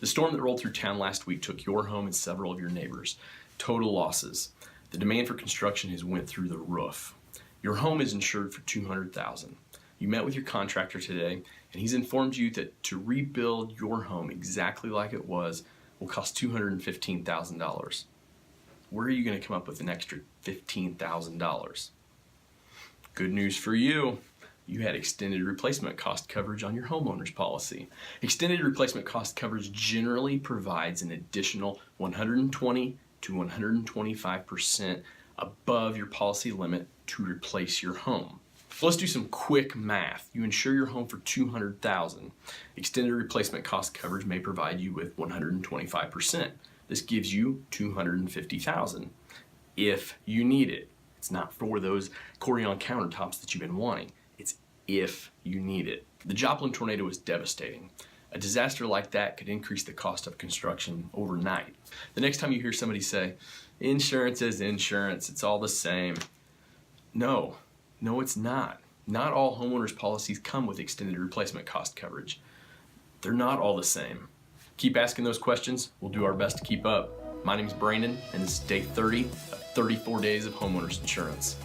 The storm that rolled through town last week took your home and several of your neighbors. Total losses. The demand for construction has went through the roof. Your home is insured for $200,000. You met with your contractor today, and he's informed you that to rebuild your home exactly like it was will cost $215,000. Where are you going to come up with an extra $15,000? Good news for you. You had extended replacement cost coverage on your homeowner's policy. Extended replacement cost coverage generally provides an additional 120 to 125% above your policy limit to replace your home. So let's do some quick math. You insure your home for $200,000. Extended replacement cost coverage may provide you with 125%. This gives you $250,000 if you need it. It's not for those Corian countertops that you've been wanting. It's if you need it. The Joplin tornado was devastating. A disaster like that could increase the cost of construction overnight. The next time you hear somebody say, insurance is insurance, it's all the same. No, it's not. Not all homeowners policies come with extended replacement cost coverage. They're not all the same. Keep asking those questions. We'll do our best to keep up. My name's Brandon, and this is day 30 of 34 days of homeowners insurance.